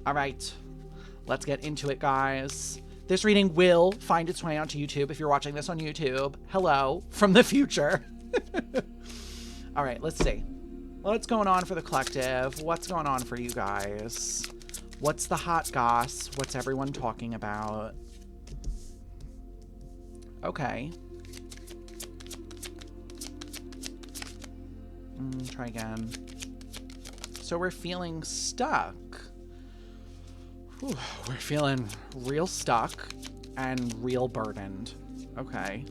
All right, let's get into it, guys. This reading will find its way onto YouTube if you're watching this on YouTube. Hello from the future. All right, let's see. What's going on for the collective? What's going on for you guys? What's the hot goss? What's everyone talking about? Okay. Try again. So we're feeling stuck. Whew, we're feeling real stuck and real burdened. Okay.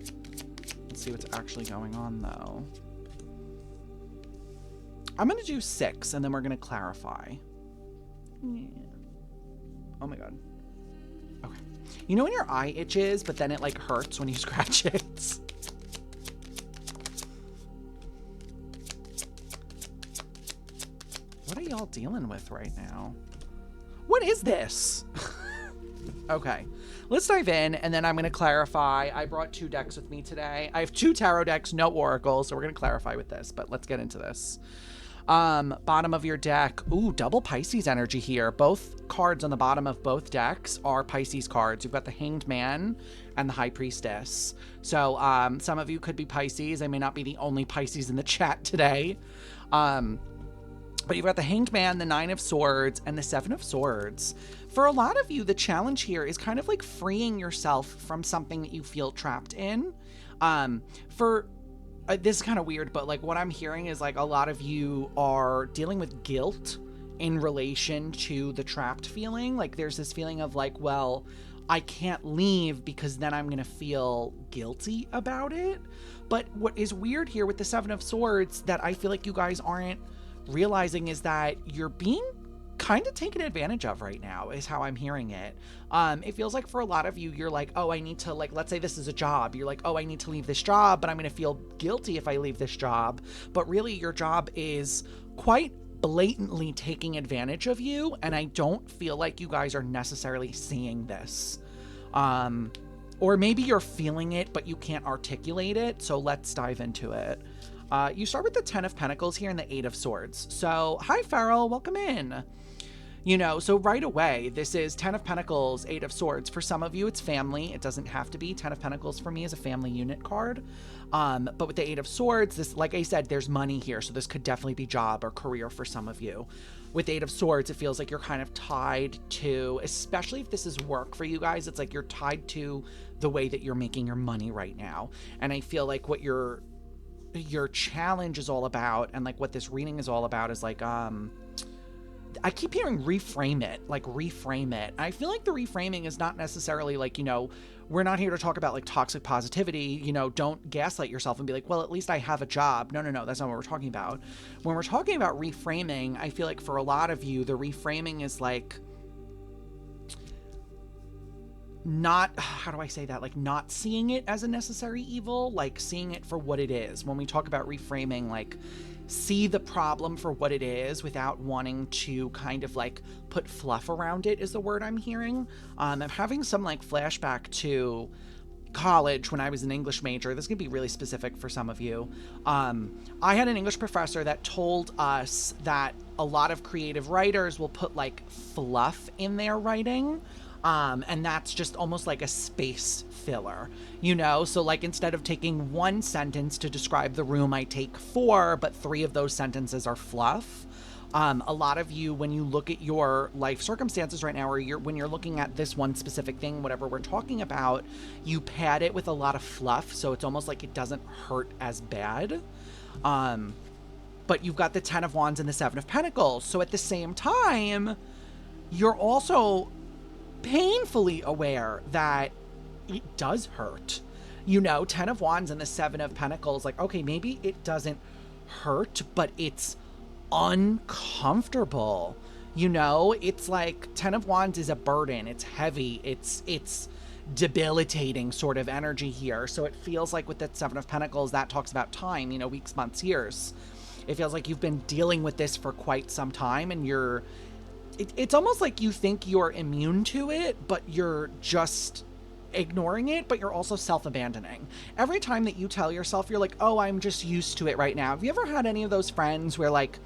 Let's see what's actually going on, though. I'm going to do 6, and then we're going to clarify. Yeah. Oh, my God. Okay. You know when your eye itches, but then it, like, hurts when you scratch it? What are y'all dealing with right now? What is this? Okay, let's dive in, and then I'm going to clarify. I brought 2 decks with me today. I have 2 tarot decks, no oracles, so we're going to clarify with this, but let's get into this. Bottom of your deck. Ooh, double Pisces energy here. Both cards on the bottom of both decks are Pisces cards. You've got the Hanged Man and the High Priestess. So, some of you could be Pisces. I may not be the only Pisces in the chat today. But you've got the Hanged Man, the 9 of Swords, and the 7 of Swords. For a lot of you, the challenge here is kind of like freeing yourself from something that you feel trapped in. This is kind of weird, but like what I'm hearing is like a lot of you are dealing with guilt in relation to the trapped feeling. Like there's this feeling of like, well, I can't leave because then I'm going to feel guilty about it. But what is weird here with the 7 of Swords that I feel like you guys aren't realizing is that you're being kind of taken advantage of right now is how I'm hearing it. It feels like for a lot of you, you're like, oh, I need to, like, let's say this is a job. You're like, oh, I need to leave this job, but I'm going to feel guilty if I leave this job. But really your job is quite blatantly taking advantage of you. And I don't feel like you guys are necessarily seeing this. Or maybe you're feeling it, but you can't articulate it. So let's dive into it. You start with the 10 of Pentacles here and the 8 of Swords. So, hi, Farrell. Welcome in. You know, so right away, this is 10 of Pentacles, 8 of Swords. For some of you, it's family. It doesn't have to be. 10 of Pentacles for me is a family unit card. But with the 8 of Swords, this, like I said, there's money here. So this could definitely be job or career for some of you. With 8 of Swords, it feels like you're kind of tied to, especially if this is work for you guys, it's like you're tied to the way that you're making your money right now. And I feel like what your challenge is all about, and like what this reading is all about, is like I keep hearing reframe it, like reframe it. I feel like the reframing is not necessarily like, you know, we're not here to talk about like toxic positivity, you know, don't gaslight yourself and be like, well, at least I have a job. No, that's not what we're talking about. When we're talking about reframing, I feel like for a lot of you, the reframing is like not, how do I say that? Like not seeing it as a necessary evil, like seeing it for what it is. When we talk about reframing, like see the problem for what it is without wanting to kind of like put fluff around it is the word I'm hearing. I'm having some like flashback to college when I was an English major. This is gonna be really specific for some of you. I had an English professor that told us that a lot of creative writers will put like fluff in their writing. And that's just almost like a space filler, you know? So like instead of taking 1 sentence to describe the room, I take 4, but 3 of those sentences are fluff. A lot of you, when you look at your life circumstances right now, or when you're looking at this one specific thing, whatever we're talking about, you pad it with a lot of fluff. So it's almost like it doesn't hurt as bad. But you've got the 10 of Wands and the 7 of Pentacles. So at the same time, you're also painfully aware that it does hurt. You know, 10 of Wands and the 7 of Pentacles, like, okay, maybe it doesn't hurt, but it's uncomfortable. You know, it's like 10 of Wands is a burden. It's heavy. It's debilitating sort of energy here. So it feels like with the 7 of Pentacles, that talks about time, you know, weeks, months, years. It feels like you've been dealing with this for quite some time, and it's almost like you think you're immune to it, but you're just ignoring it, but you're also self-abandoning. Every time that you tell yourself, you're like, oh, I'm just used to it right now. Have you ever had any of those friends where like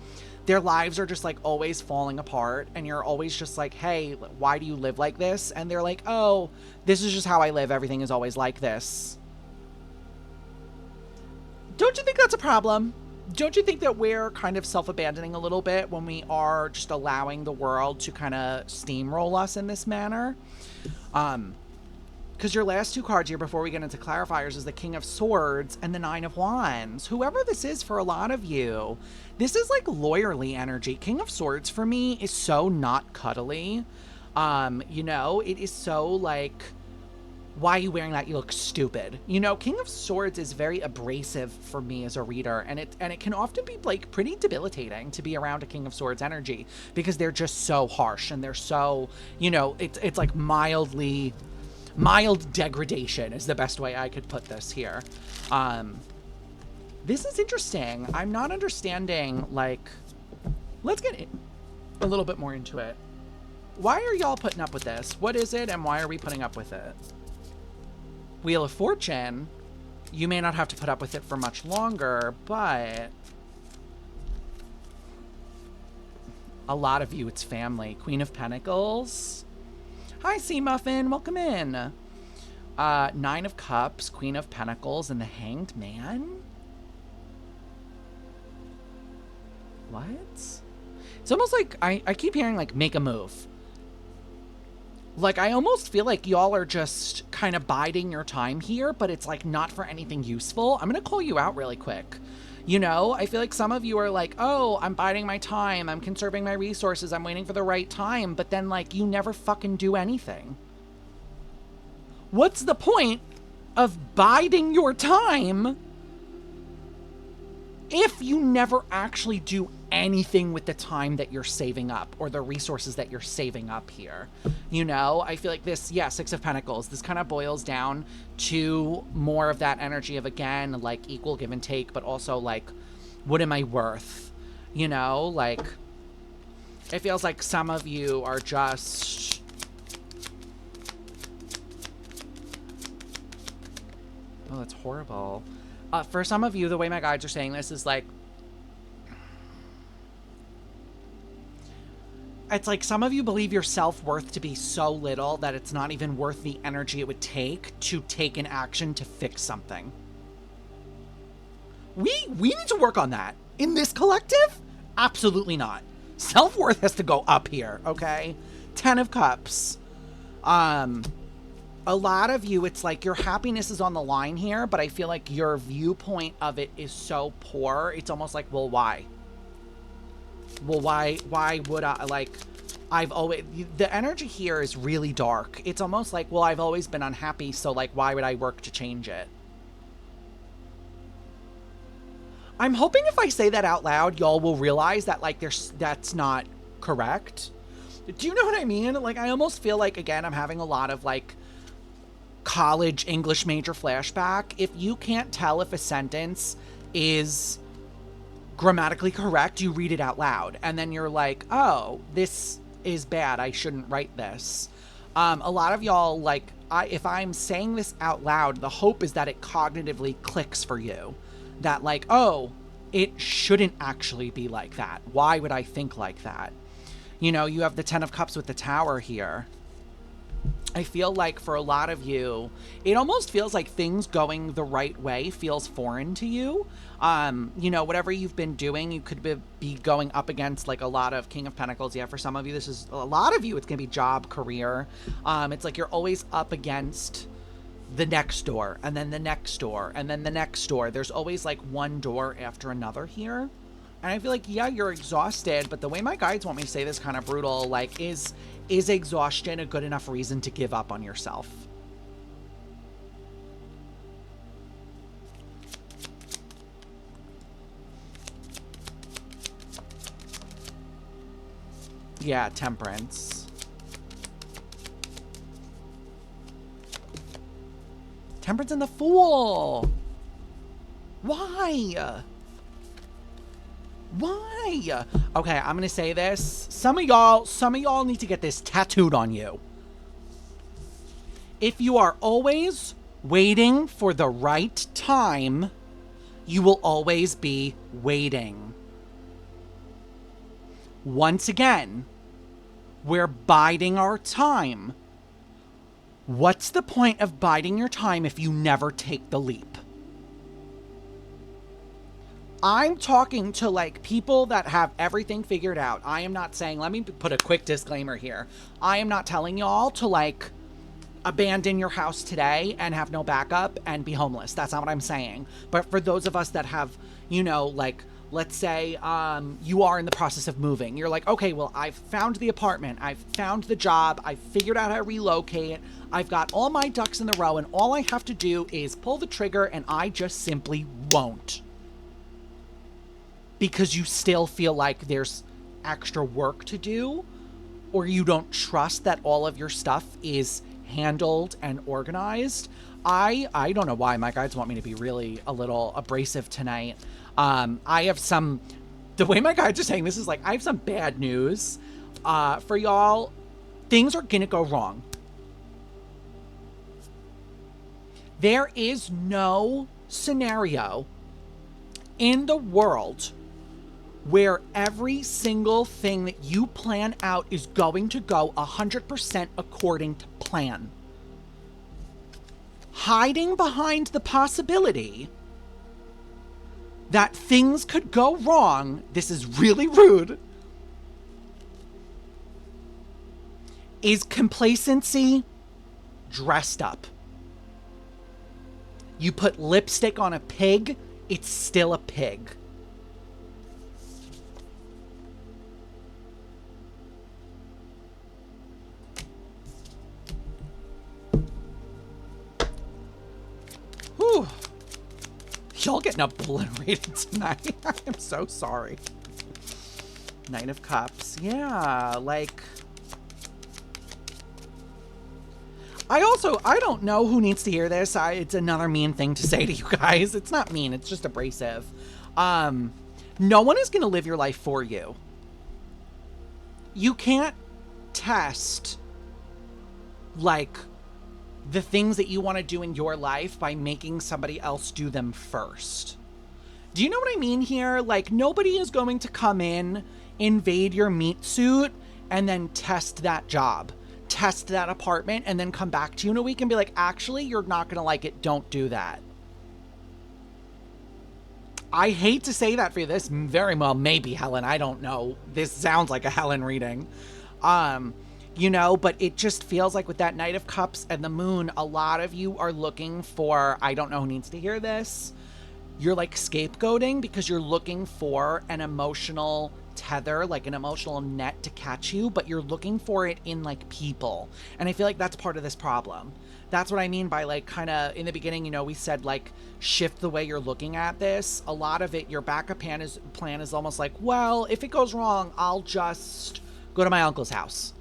their lives are just like always falling apart, and you're always just like, hey, why do you live like this? And they're like, oh, this is just how I live. Everything is always like this. Don't you think that's a problem? Don't you think that we're kind of self-abandoning a little bit when we are just allowing the world to kind of steamroll us in this manner? Because your last two cards here before we get into clarifiers is the King of Swords and the Nine of Wands. Whoever this is for a lot of you, this is like lawyerly energy. King of Swords for me is so not cuddly. You know, it is so like, why are you wearing that? You look stupid. You know, King of Swords is very abrasive for me as a reader, and it can often be like pretty debilitating to be around a King of Swords energy because they're just so harsh and they're so, you know, it's like mild degradation is the best way I could put this here. This is interesting. I'm not understanding, like, let's get a little bit more into it. Why are y'all putting up with this? What is it and why are we putting up with it? Wheel of Fortune, you may not have to put up with it for much longer, but a lot of you, it's family. Queen of Pentacles. Hi, Sea Muffin. Welcome in. Nine of Cups, Queen of Pentacles, and the Hanged Man. What? It's almost like I keep hearing, like, make a move. Like, I almost feel like y'all are just kind of biding your time here, but it's, like, not for anything useful. I'm going to call you out really quick. You know, I feel like some of you are like, oh, I'm biding my time. I'm conserving my resources. I'm waiting for the right time. But then, like, you never fucking do anything. What's the point of biding your time if you never actually do anything with the time that you're saving up or the resources that you're saving up here? You know, I feel like this, yeah, Six of Pentacles, this kind of boils down to more of that energy of, again, like equal give and take, but also like, what am I worth? You know, like, it feels like some of you are just, oh, that's horrible. For some of you, the way my guides are saying this is like, it's like some of you believe your self-worth to be so little that it's not even worth the energy it would take to take an action to fix something. We need to work on that. In this collective? Absolutely not. Self-worth has to go up here, okay? 10 of Cups. A lot of you, it's like your happiness is on the line here, but I feel like your viewpoint of it is so poor. It's almost like, well, why? Well, why would I, like, I've always, the energy here is really dark. It's almost like, well, I've always been unhappy, so, like, why would I work to change it? I'm hoping if I say that out loud, y'all will realize that, like, that's not correct. Do you know what I mean? Like, I almost feel like, again, I'm having a lot of, like, college English major flashback. If you can't tell if a sentence is grammatically correct, you read it out loud. And then you're like, oh, this is bad. I shouldn't write this. A lot of y'all, like, if I'm saying this out loud, the hope is that it cognitively clicks for you. That, like, oh, it shouldn't actually be like that. Why would I think like that? You know, you have the 10 of Cups with the Tower here. I feel like for a lot of you, it almost feels like things going the right way feels foreign to you. You know, whatever you've been doing, you could be going up against like a lot of King of Pentacles. Yeah, for some of you, this is a lot of you, it's going to be job, career. It's like you're always up against the next door and then the next door and then the next door. There's always like one door after another here. And I feel like, yeah, you're exhausted, but the way my guides want me to say this kind of brutal, like, is exhaustion a good enough reason to give up on yourself? Yeah, Temperance. Temperance and the Fool! Why? Why? Okay, I'm gonna say this. Some of y'all need to get this tattooed on you. If you are always waiting for the right time, you will always be waiting. Once again, we're biding our time. What's the point of biding your time if you never take the leap? I'm talking to like people that have everything figured out. I am not saying, let me put a quick disclaimer here. I am not telling y'all to like abandon your house today and have no backup and be homeless. That's not what I'm saying. But for those of us that have, you know, like, let's say you are in the process of moving. You're like, okay, well, I've found the apartment. I've found the job. I've figured out how to relocate. I've got all my ducks in the row, and all I have to do is pull the trigger, and I just simply won't. Because you still feel like there's extra work to do, or you don't trust that all of your stuff is handled and organized. I don't know why my guides want me to be really a little abrasive tonight. I have some, the way my guides are saying this is like, I have some bad news for y'all. Things are gonna go wrong. There is no scenario in the world where every single thing that you plan out is going to go 100% according to plan. Hiding behind the possibility that things could go wrong, this is really rude, is complacency dressed up. You put lipstick on a pig, it's still a pig. Whew. Y'all getting obliterated tonight. I'm so sorry. Knight of Cups. Yeah, like... I don't know who needs to hear this. It's another mean thing to say to you guys. It's not mean. It's just abrasive. No one is going to live your life for you. You can't test, like, the things that you want to do in your life by making somebody else do them first. Do you know what I mean here? Like, nobody is going to come in, invade your meat suit, and then test that job. Test that apartment, and then come back to you in a week and be like, actually, you're not going to like it. Don't do that. I hate to say that for you. This very well maybe Helen. I don't know. This sounds like a Helen reading. You know, but it just feels like with that Knight of Cups and the Moon, a lot of you are looking for, I don't know who needs to hear this. You're like scapegoating because you're looking for an emotional tether, like an emotional net to catch you, but you're looking for it in like people. And I feel like that's part of this problem. That's what I mean by like kind of in the beginning, you know, we said like shift the way you're looking at this. A lot of it, your backup plan is almost like, well, if it goes wrong, I'll just go to my uncle's house.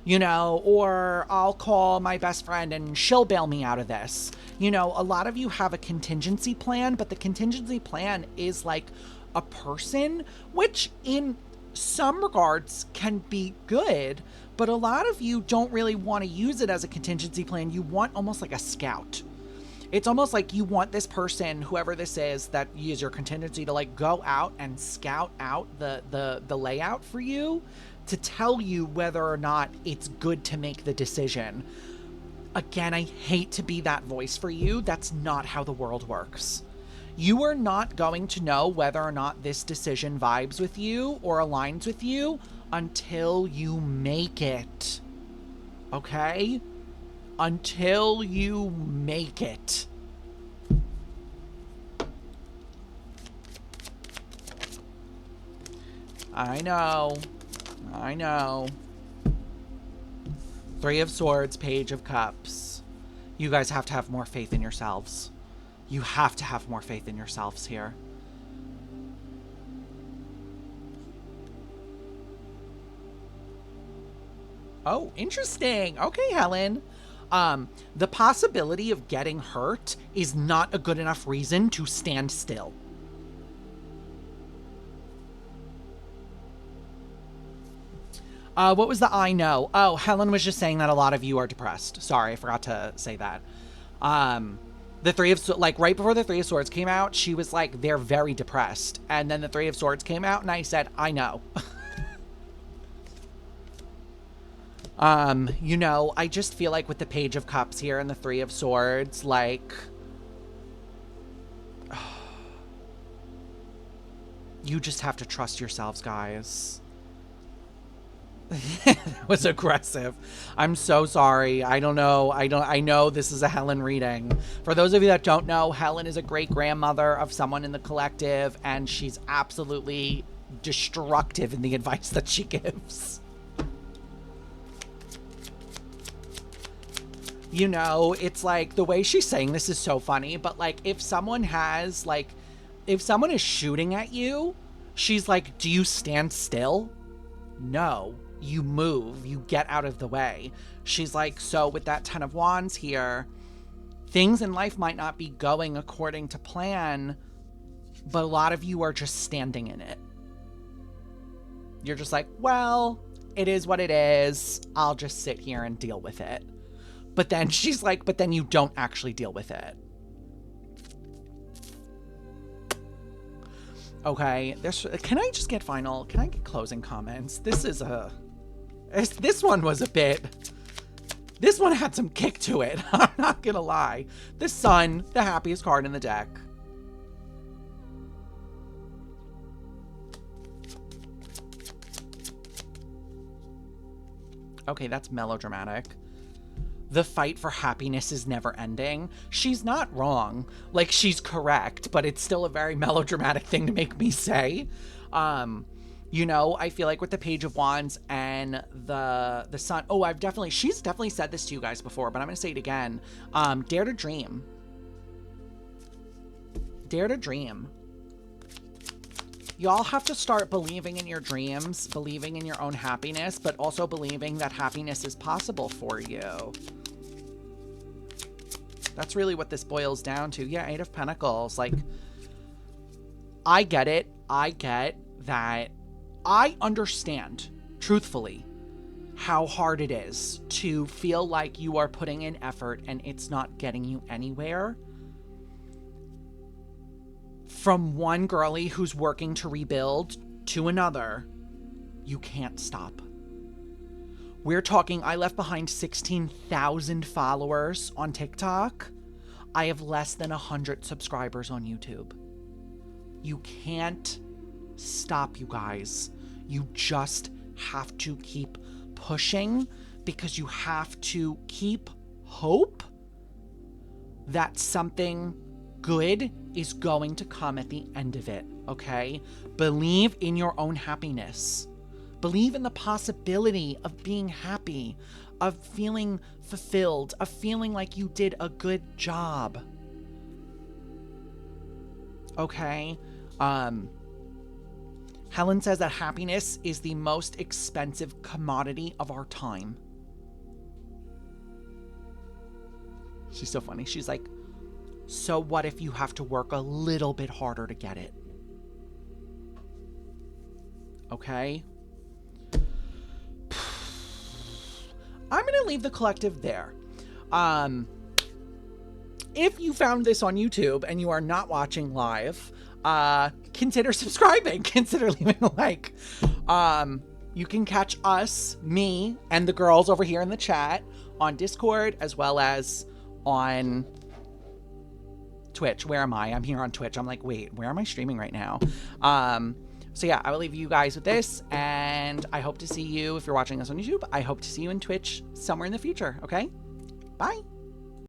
You know, or I'll call my best friend and she'll bail me out of this. You know, a lot of you have a contingency plan, but the contingency plan is like a person, which in some regards can be good, but a lot of you don't really want to use it as a contingency plan. You want almost like a scout. It's almost like you want this person, whoever this is, that you use your contingency to like go out and scout out the layout for you, to tell you whether or not it's good to make the decision. Again, I hate to be that voice for you. That's not how the world works. You are not going to know whether or not this decision vibes with you or aligns with you until you make it. Okay? Until you make it. I know. Three of Swords, Page of Cups. You guys have to have more faith in yourselves. You have to have more faith in yourselves here. Oh, interesting. Okay, Helen. The possibility of getting hurt is not a good enough reason to stand still. What was the I know? Oh, Helen was just saying that a lot of you are depressed. Sorry, I forgot to say that. The Three of, like, right before the Three of Swords came out, she was like, they're very depressed. And then the Three of Swords came out, and I said, I know. You know, I just feel like with the Page of Cups here and the Three of Swords, like, you just have to trust yourselves, guys. That was aggressive. I'm so sorry. I don't know. I know this is a Helen reading. For those of you that don't know, Helen is a great grandmother of someone in the collective, and she's absolutely destructive in the advice that she gives. You know, it's like the way she's saying this is so funny, but like if someone has like, if someone is shooting at you, she's like, do you stand still? No. You move, you get out of the way. She's like, so with that 10 of Wands here, things in life might not be going according to plan, but a lot of you are just standing in it. You're just like, well, it is what it is. I'll just sit here and deal with it. But then she's like, but then you don't actually deal with it. Okay, can I just get can I get closing comments? This one was a bit, this one had some kick to it. I'm not gonna lie. The Sun, the happiest card in the deck. Okay, that's melodramatic. The fight for happiness is never ending. She's not wrong. Like, she's correct, but it's still a very melodramatic thing to make me say. You know, I feel like with the Page of Wands and the Sun. Oh, she's definitely said this to you guys before, but I'm going to say it again. Dare to dream. Dare to dream. Y'all have to start believing in your dreams, believing in your own happiness, but also believing that happiness is possible for you. That's really what this boils down to. Yeah, 8 of Pentacles. Like, I get it. I get that. I understand, truthfully, how hard it is to feel like you are putting in effort and it's not getting you anywhere. From one girly who's working to rebuild to another, you can't stop. We're talking, I left behind 16,000 followers on TikTok. I have less than 100 subscribers on YouTube. You can't stop, you guys. You just have to keep pushing because you have to keep hope that something good is going to come at the end of it, okay? Believe in your own happiness. Believe in the possibility of being happy, of feeling fulfilled, of feeling like you did a good job. Okay? Helen says that happiness is the most expensive commodity of our time. She's so funny. She's like, so what if you have to work a little bit harder to get it? Okay? I'm going to leave the collective there. If you found this on YouTube and you are not watching live, consider subscribing, consider leaving a like. You can catch us, me, and the girls over here in the chat on Discord, as well as on Twitch. Where am I? I'm here on Twitch. I'm like, wait, where am I streaming right now? So yeah, I will leave you guys with this, and I hope to see you, if you're watching this on YouTube, I hope to see you in Twitch somewhere in the future, okay? Bye!